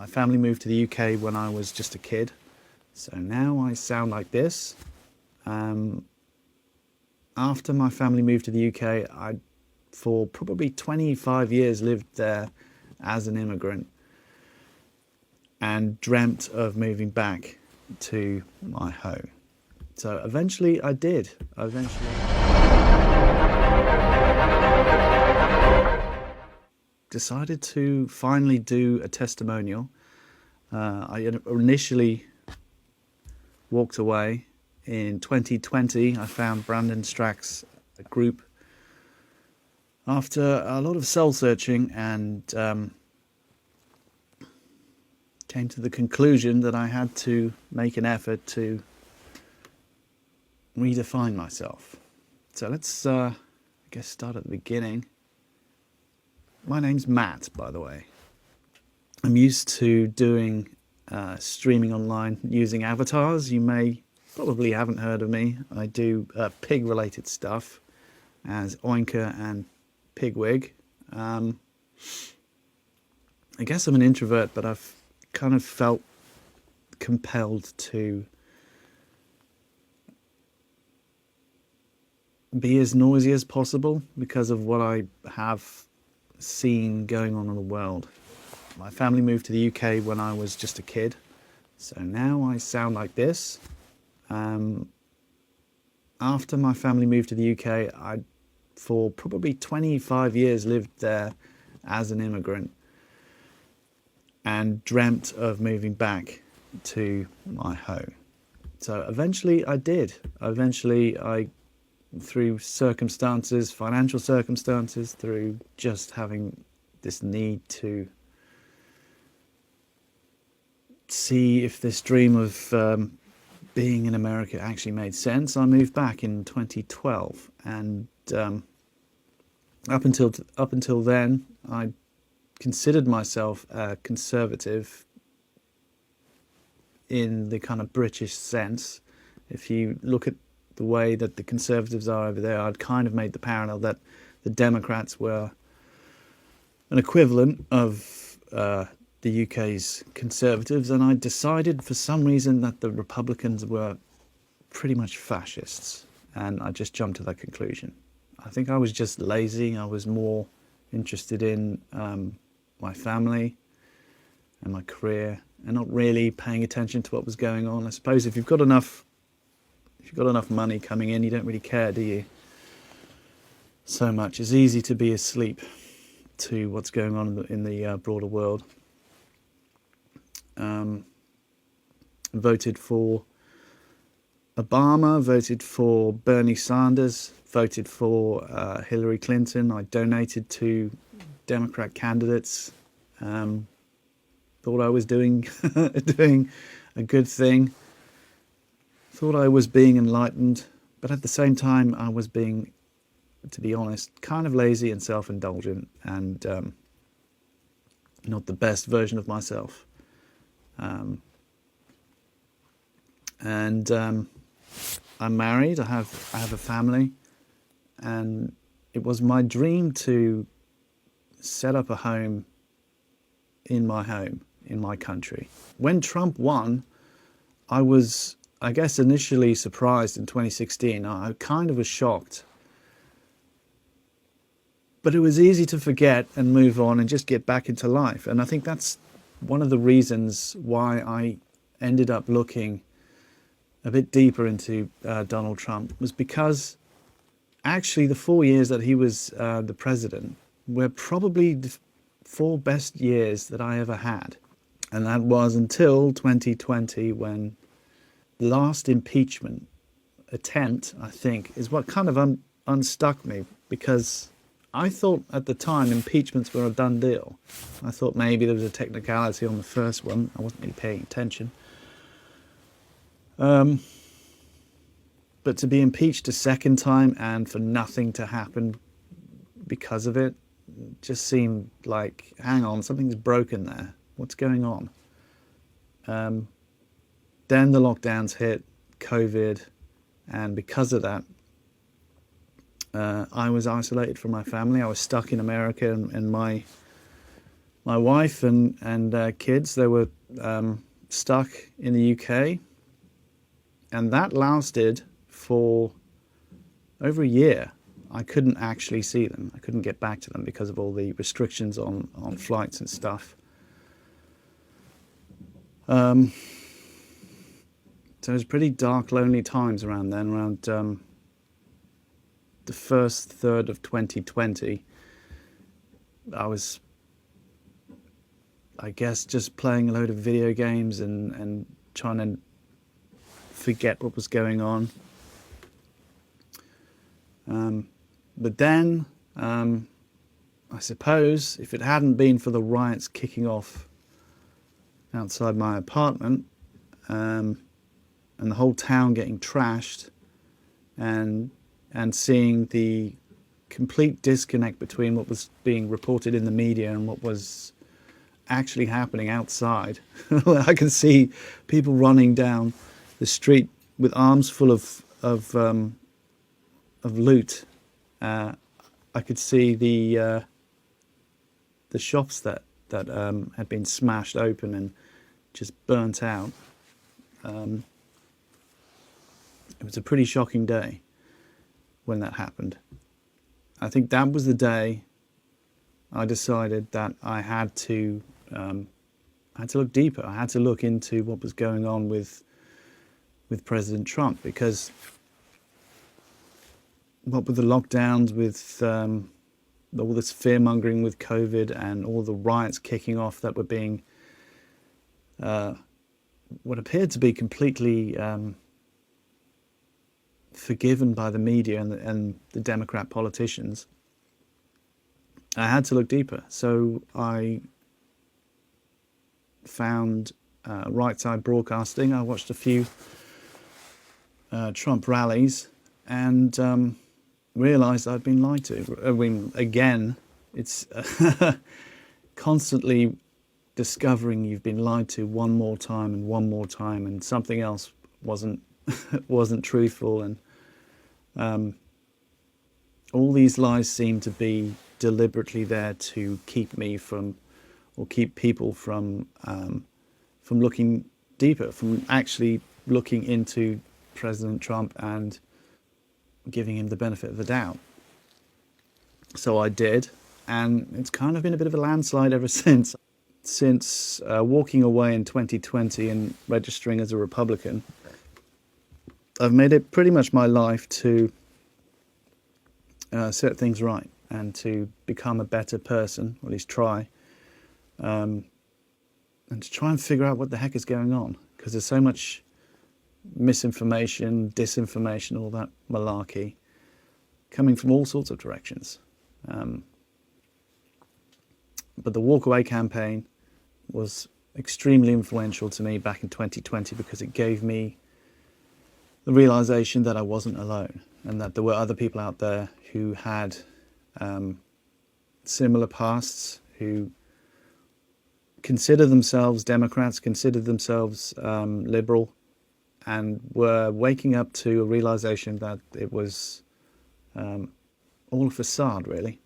My family moved to the UK when I was just a kid, so now I sound like this. After my family moved to the UK, I, for probably 25 years, lived there as an immigrant and dreamt of moving back to my home. So eventually I did. Decided to finally do a testimonial. I had initially walked away. In 2020, I found Brandon Straka's group after a lot of soul searching and came to the conclusion that I had to make an effort to redefine myself. So let's, I guess, start at the beginning. My name's Matt, by the way. I'm used to doing streaming online using avatars. You may probably haven't heard of me. I do pig-related stuff as Oinker and Pigwig. I guess I'm an introvert, but I've kind of felt compelled to be as noisy as possible because of what I have seen going on in the world. My family moved to the UK when I was just a kid, so now I sound like this. After my family moved to the UK, I, for probably 25 years, lived there as an immigrant and dreamt of moving back to my home. So eventually I did. Eventually I, through circumstances, financial circumstances, through just having this need to see if this dream of being in America actually made sense, I moved back in 2012, and up until then, I considered myself a conservative in the kind of British sense. If you look at the way that the Conservatives are over there, I'd kind of made the parallel that the Democrats were an equivalent of the UK's Conservatives, and I decided for some reason that the Republicans were pretty much fascists, and I just jumped to that conclusion. I think I was just lazy. I was more interested in my family and my career, and not really paying attention to what was going on. I suppose if you've got enough money coming in, you don't really care, do you? So much. It's easy to be asleep to what's going on in the broader world. Voted for Obama, voted for Bernie Sanders, voted for Hillary Clinton. I donated to Democrat candidates. Thought I was doing doing a good thing. Thought I was being enlightened, but at the same time I was being, to be honest, kind of lazy and self-indulgent, and not the best version of myself. I'm married. I have a family, and it was my dream to set up a home in my country. When Trump won, I was, I guess, initially surprised in 2016. I kind of was shocked. But it was easy to forget and move on and just get back into life. And I think that's one of the reasons why I ended up looking a bit deeper into Donald Trump, was because actually the 4 years that he was the president were probably the 4 best years that I ever had. And that was until 2020, when the last impeachment attempt, I think, is what kind of unstuck me, because I thought at the time impeachments were a done deal. I thought maybe there was a technicality on the first one. I wasn't really paying attention. But to be impeached a second time and for nothing to happen because of it just seemed like, hang on, something's broken there. What's going on? Then the lockdowns hit, COVID, and because of that, I was isolated from my family. I was stuck in America, and my my wife and kids, they were stuck in the UK, and that lasted for over a year. I couldn't actually see them. I couldn't get back to them because of all the restrictions on flights and stuff. So it was pretty dark, lonely times around then, around the first third of 2020. I was, I guess, just playing a load of video games and trying to forget what was going on. But then, I suppose, if it hadn't been for the riots kicking off outside my apartment, and the whole town getting trashed, and seeing the complete disconnect between what was being reported in the media and what was actually happening outside. I can see people running down the street with arms full of loot. I could see the shops that had been smashed open and just burnt out. It was a pretty shocking day when that happened. I think that was the day I decided that I had to look deeper. I had to look into what was going on with President Trump, because what with the lockdowns, with all this fear-mongering with COVID and all the riots kicking off that were being what appeared to be completely forgiven by the media and the Democrat politicians, I had to look deeper. So I found Right Side Broadcasting. I watched a few Trump rallies and realised I'd been lied to. I mean, again, it's constantly discovering you've been lied to one more time and something else wasn't truthful, and all these lies seem to be deliberately there to keep me from, or keep people from looking deeper, from actually looking into President Trump and giving him the benefit of the doubt. So I did, and it's kind of been a bit of a landslide ever since. Since walking away in 2020 and registering as a Republican, I've made it pretty much my life to set things right and to become a better person, or at least try, and to try and figure out what the heck is going on, because there's so much misinformation, disinformation, all that malarkey coming from all sorts of directions. But the Walk Away campaign was extremely influential to me back in 2020, because it gave me the realization that I wasn't alone, and that there were other people out there who had similar pasts, who consider themselves Democrats, considered themselves liberal, and were waking up to a realization that it was all a facade, really,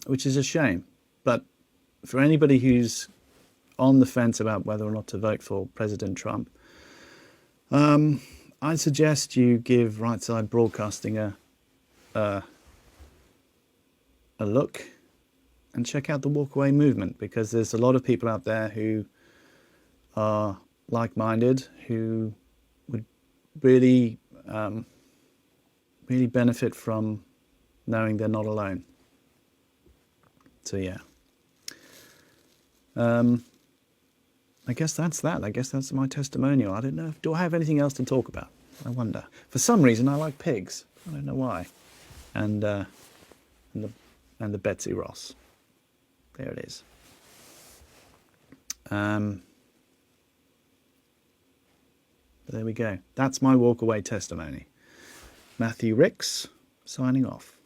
which is a shame. But for anybody who's on the fence about whether or not to vote for President Trump, I suggest you give Right Side Broadcasting a look and check out the Walk Away movement, because there's a lot of people out there who are like-minded, who would really benefit from knowing they're not alone. So yeah. I guess that's that. I guess that's my testimonial. I don't know. Do I have anything else to talk about? I wonder. For some reason, I like pigs. I don't know why. And the Betsy Ross. There it is. There we go. That's my walk away testimony. Matthew Ricks, signing off.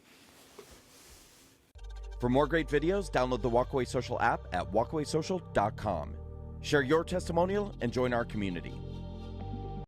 For more great videos, download the Walkaway Social app at walkawaysocial.com. Share your testimonial and join our community.